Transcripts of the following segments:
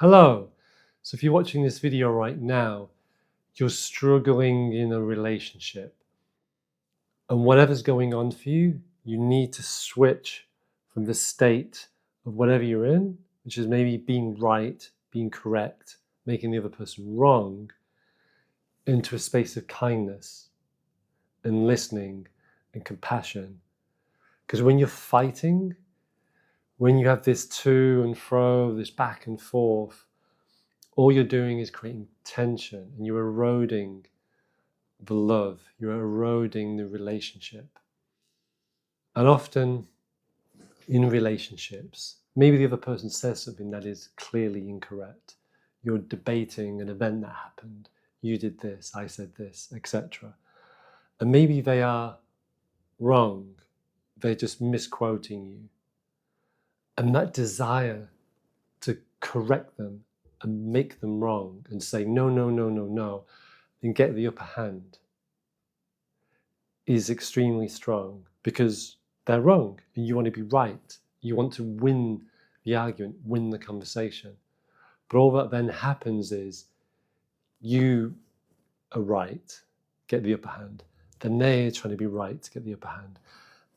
Hello. So if you're watching this video right now, you're struggling in a relationship. And whatever's going on for you, you need to switch from the state of whatever you're in, which is maybe being right, being correct, making the other person wrong, into a space of kindness and listening and compassion. Because when you're fighting, when you have this to and fro, this back and forth, all you're doing is creating tension and you're eroding the love, you're eroding the relationship. And often in relationships, maybe the other person says something that is clearly incorrect. You're debating an event that happened. You did this, I said this, etc. And maybe they are wrong. They're just misquoting you. And that desire to correct them and make them wrong and say, no, no, no, no, no, and get the upper hand is extremely strong because they're wrong and you want to be right. You want to win the argument, win the conversation. But all that then happens is you are right, get the upper hand. Then they're trying to be right to get the upper hand.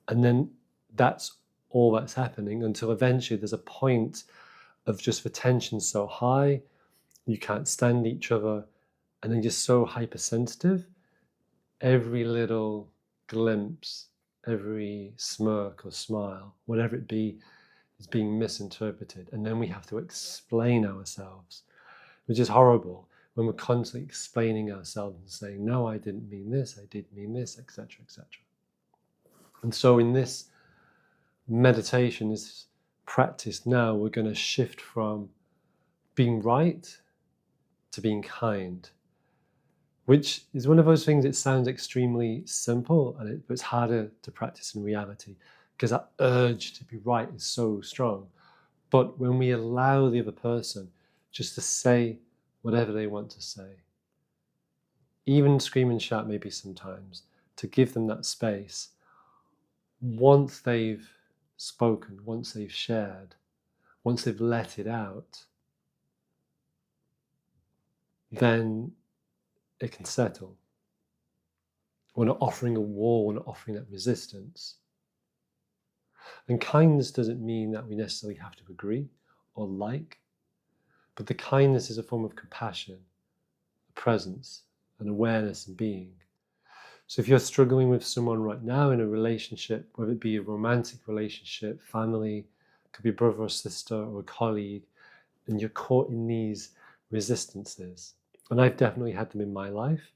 And then that's all that's happening until eventually there's a point of just the tension so high, you can't stand each other, and then you're so hypersensitive, every little glimpse, every smirk or smile, whatever it be, is being misinterpreted. And then we have to explain ourselves, which is horrible when we're constantly explaining ourselves and saying, no, I didn't mean this, I did mean this, etc., etc. And so in this meditation, this practice now, we're going to shift from being right to being kind, which is one of those things that sounds extremely simple, but it's harder to practice in reality because that urge to be right is so strong. But when we allow the other person just to say whatever they want to say, even scream and shout maybe sometimes, to give them that space, once they've spoken, once they've shared, once they've let it out, then it can settle. We're not offering a war, we're not offering that resistance. And kindness doesn't mean that we necessarily have to agree or like, but the kindness is a form of compassion, presence, and awareness and being. So if you're struggling with someone right now in a relationship, whether it be a romantic relationship, family, could be a brother or sister or a colleague, and you're caught in these resistances, and I've definitely had them in my life.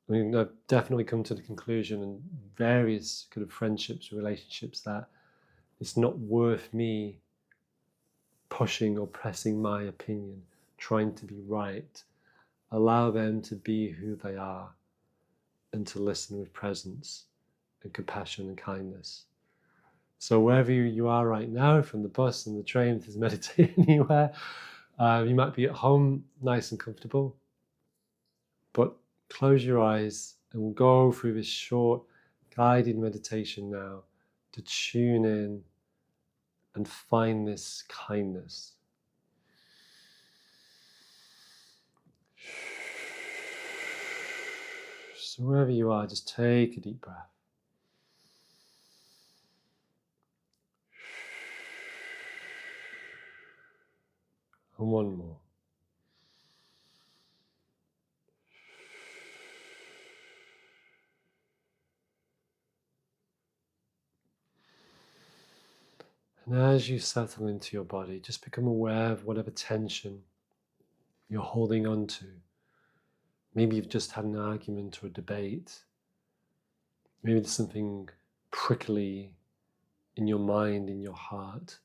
I mean, I've definitely come to the conclusion in various kind of friendships, relationships, that it's not worth me pushing or pressing my opinion, trying to be right. Allow them to be who they are and to listen with presence and compassion and kindness. So wherever you are right now, from the bus and the train, if there's meditating anywhere, you might be at home, nice and comfortable, but close your eyes and we'll go through this short guided meditation now to tune in and find this kindness. So wherever you are, just take a deep breath. And one more. And as you settle into your body, just become aware of whatever tension you're holding on to. Maybe you've just had an argument or a debate. Maybe there's something prickly in your mind, in your heart.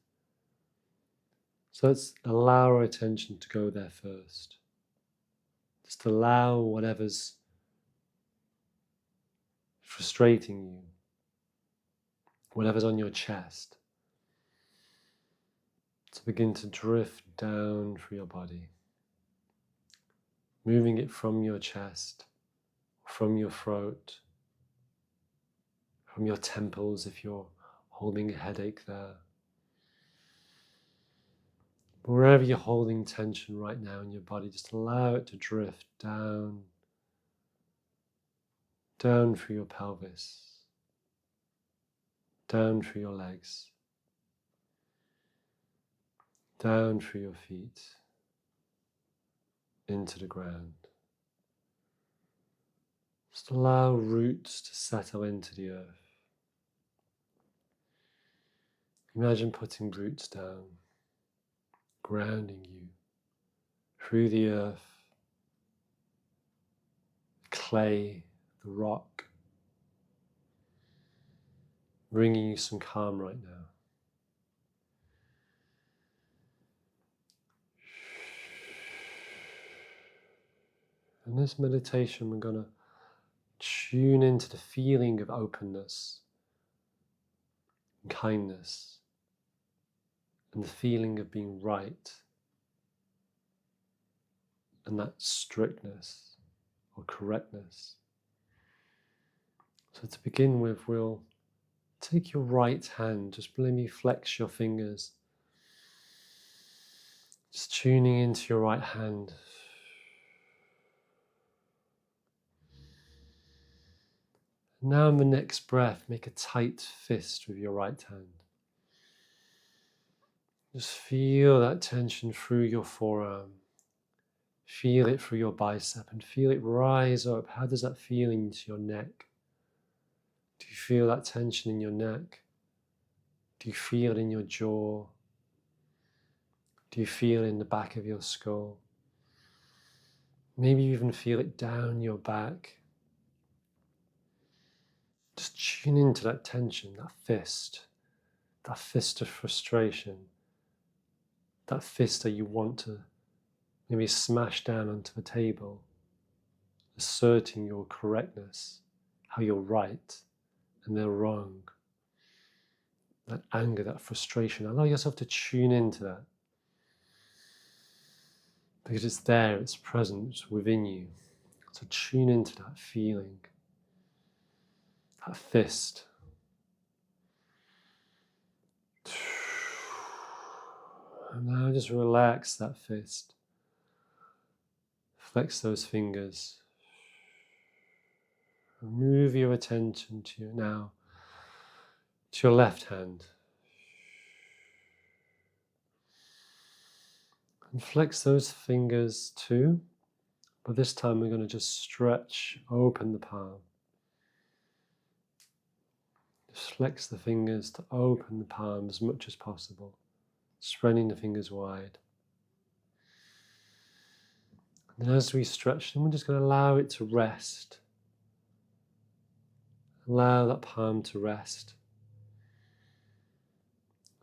So let's allow our attention to go there first. Just allow whatever's frustrating you, whatever's on your chest, to begin to drift down through your body, moving it from your chest, from your throat, from your temples if you're holding a headache there, Wherever you're holding tension right now in your body, just allow it to drift down, down through your pelvis, down through your legs, down through your feet, into the ground. Just allow roots to settle into the earth. Imagine putting roots down, grounding you through the earth, the clay, the rock, bringing you some calm right now. In this meditation, we're going to tune into the feeling of openness and kindness and the feeling of being right and that strictness or correctness. So to begin with, we'll take your right hand, just let me flex your fingers, just tuning into your right hand. Now in the next breath, make a tight fist with your right hand. Just feel that tension through your forearm. Feel it through your bicep and feel it rise up. How does that feel into your neck? Do you feel that tension in your neck? Do you feel it in your jaw? Do you feel it in the back of your skull? Maybe you even feel it down your back. Just tune into that tension, that fist of frustration, that fist that you want to maybe smash down onto the table, asserting your correctness, how you're right and they're wrong. That anger, that frustration, allow yourself to tune into that. Because it's there, it's present, it's within you. So tune into that feeling, that fist. And now just relax that fist. Flex those fingers. Move your attention to your left hand. And flex those fingers too. But this time we're going to just stretch open the palm. Just flex the fingers to open the palm as much as possible, spreading the fingers wide. And as we stretch them, we're just going to allow it to rest. Allow that palm to rest.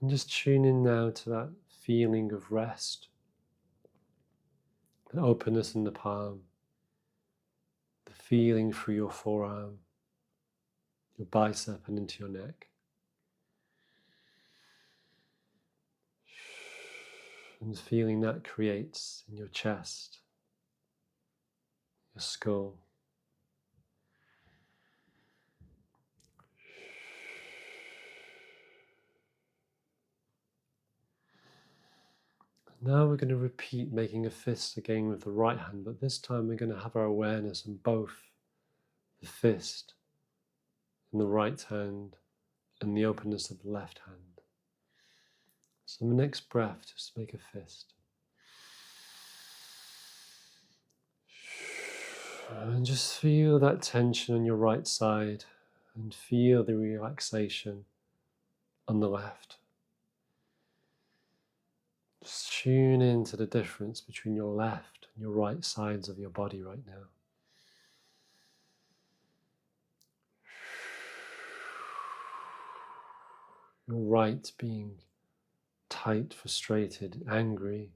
And just tune in now to that feeling of rest, the openness in the palm, the feeling through your forearm, your bicep and into your neck. And the feeling that creates in your chest, your skull. Now we're going to repeat making a fist again with the right hand, but this time we're going to have our awareness on both the fist in the right hand and the openness of the left hand. So the next breath, just make a fist. And just feel that tension on your right side and feel the relaxation on the left. Just tune into the difference between your left and your right sides of your body right now. Your right being tight, frustrated, angry,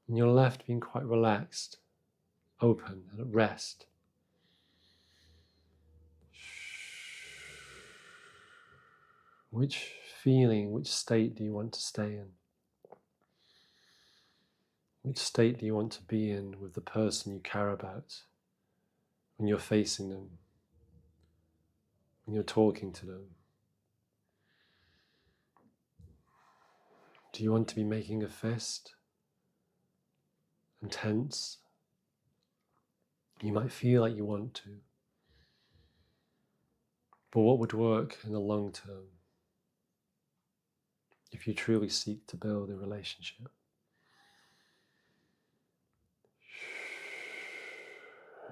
and your left being quite relaxed, open, and at rest. Which feeling, which state do you want to stay in? Which state do you want to be in with the person you care about when you're facing them, when you're talking to them? Do you want to be making a fist and tense? You might feel like you want to. But what would work in the long term if you truly seek to build a relationship?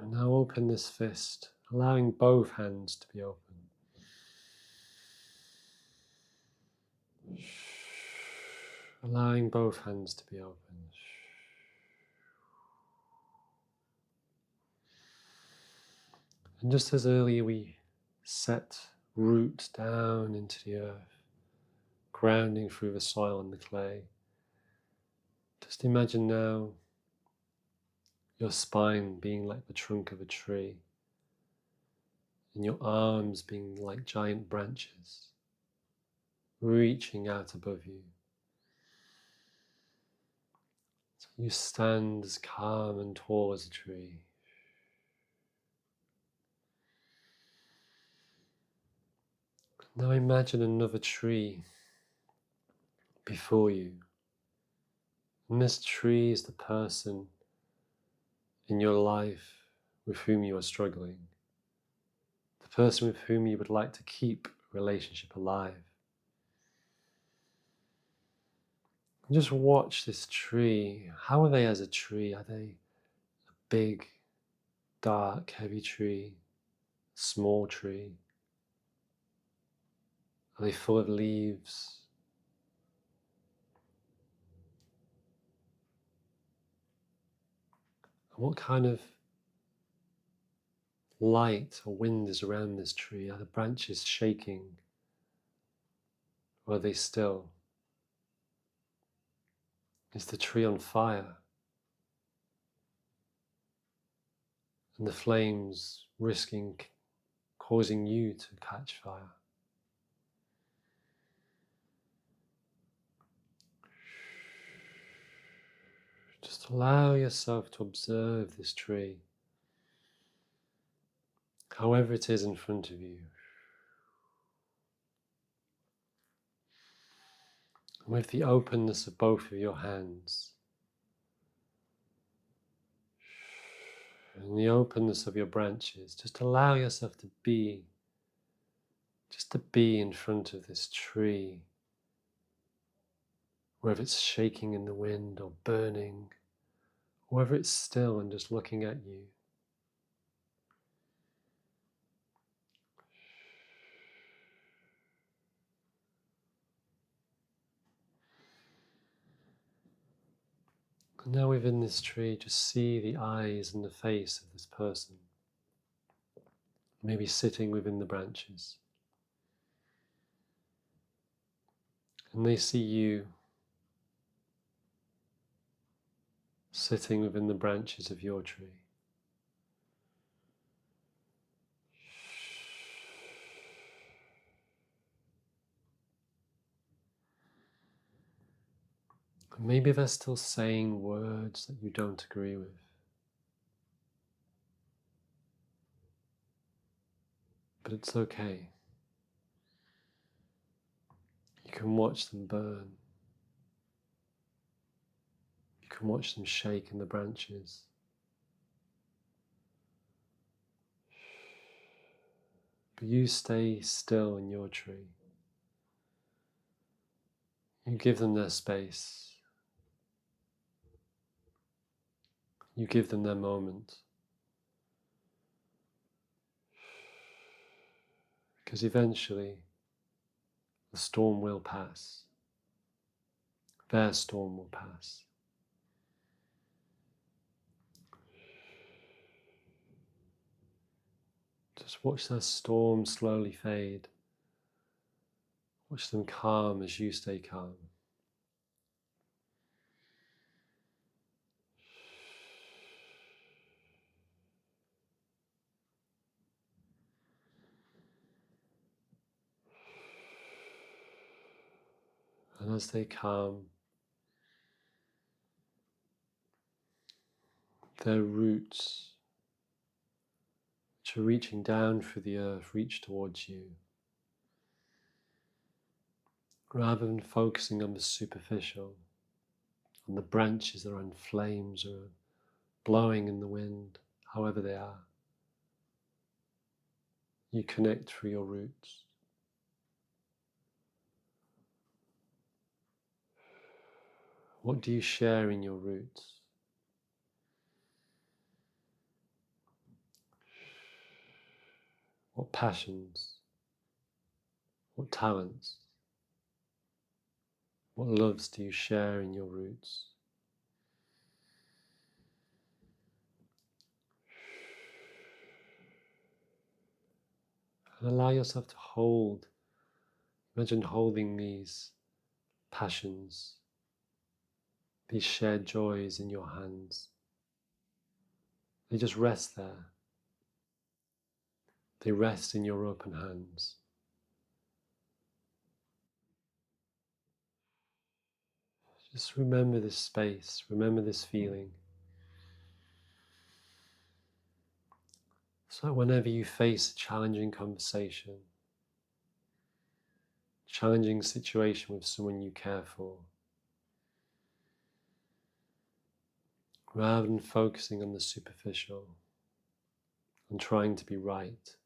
And now open this fist, allowing both hands to be open. Allowing both hands to be open. And just as earlier we set root down into the earth, grounding through the soil and the clay, just imagine now your spine being like the trunk of a tree, and your arms being like giant branches, reaching out above you. So you stand as calm and tall as a tree. Now imagine another tree before you. And this tree is the person in your life with whom you are struggling, the person with whom you would like to keep a relationship alive. And just watch this tree. How are they as a tree? Are they a big, dark, heavy tree? A small tree? Are they full of leaves? And what kind of light or wind is around this tree? Are the branches shaking? Or are they still? Is the tree on fire? And the flames risking causing you to catch fire? Just allow yourself to observe this tree, however it is in front of you. And with the openness of both of your hands, and the openness of your branches, just allow yourself to be, in front of this tree, whether it's shaking in the wind or burning, or whether it's still and just looking at you. And now within this tree, just see the eyes and the face of this person, maybe sitting within the branches. And they see you sitting within the branches of your tree. And maybe they're still saying words that you don't agree with. But it's okay. You can watch them burn. You can watch them shake in the branches. But you stay still in your tree. You give them their space. You give them their moment. Because eventually, the storm will pass. Their storm will pass. Just watch their storm slowly fade. Watch them calm as you stay calm. And as they calm, their roots, which are reaching down through the earth, reach towards you. rather than focusing on the superficial, on the branches that are in flames or blowing in the wind, however they are. You connect through your roots. What do you share in your roots? What passions? What talents? What loves do you share in your roots? And allow yourself to hold. Imagine holding these passions, these shared joys in your hands. They just rest there. They rest in your open hands. Just remember this space, remember this feeling. So whenever you face a challenging conversation, challenging situation with someone you care for, rather than focusing on the superficial and trying to be right,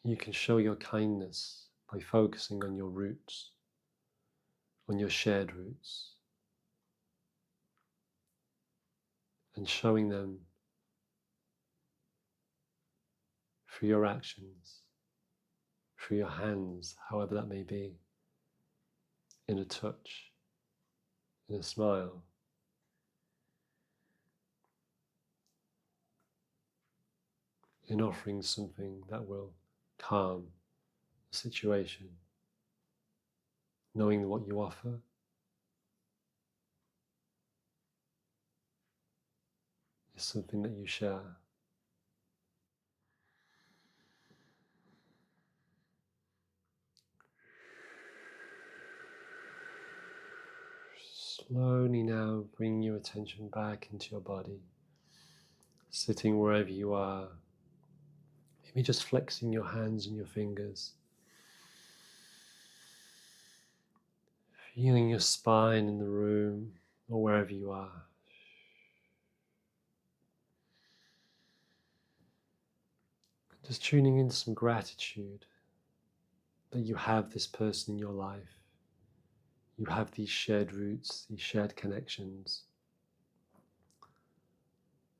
you can show your kindness by focusing on your roots, on your shared roots, and showing them through your actions, through your hands, however that may be, in a touch, in a smile, in offering something that will calm the situation, knowing what you offer is something that you share. Slowly now bring your attention back into your body, sitting wherever you are, maybe just flexing your hands and your fingers, feeling your spine in the room or wherever you are. Just tuning into some gratitude that you have this person in your life. You have these shared roots, these shared connections.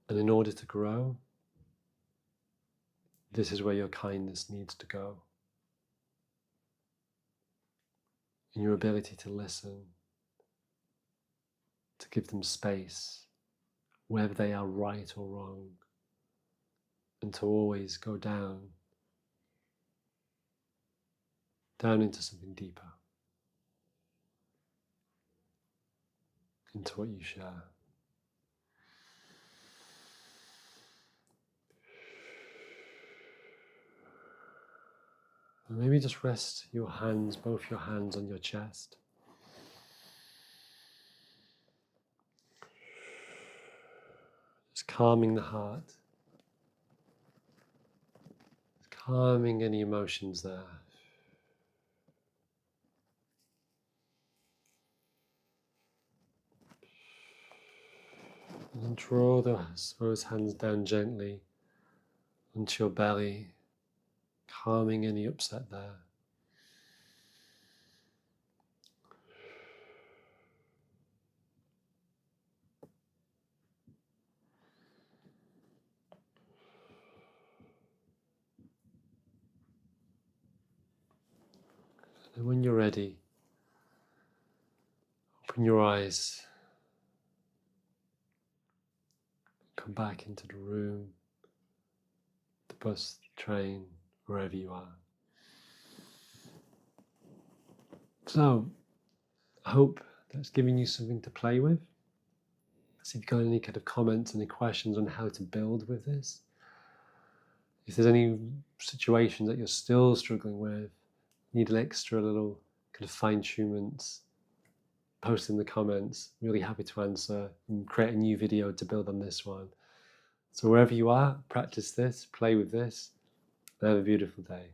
And in order to grow, this is where your kindness needs to go. In your ability to listen, to give them space, whether they are right or wrong, and to always go down into something deeper, into what you share. And maybe just rest your hands, both your hands on your chest. Just calming the heart, calming any emotions there. And draw those hands down gently onto your belly, calming any upset there. And when you're ready, open your eyes, come back into the room, the bus, the train, wherever you are. So, I hope that's giving you something to play with. See if you've got any kind of comments, any questions on how to build with this. If there's any situations that you're still struggling with, need an extra little kind of fine-tunement, post in the comments. Really happy to answer and create a new video to build on this one. So wherever you are, practice this, play with this, and have a beautiful day.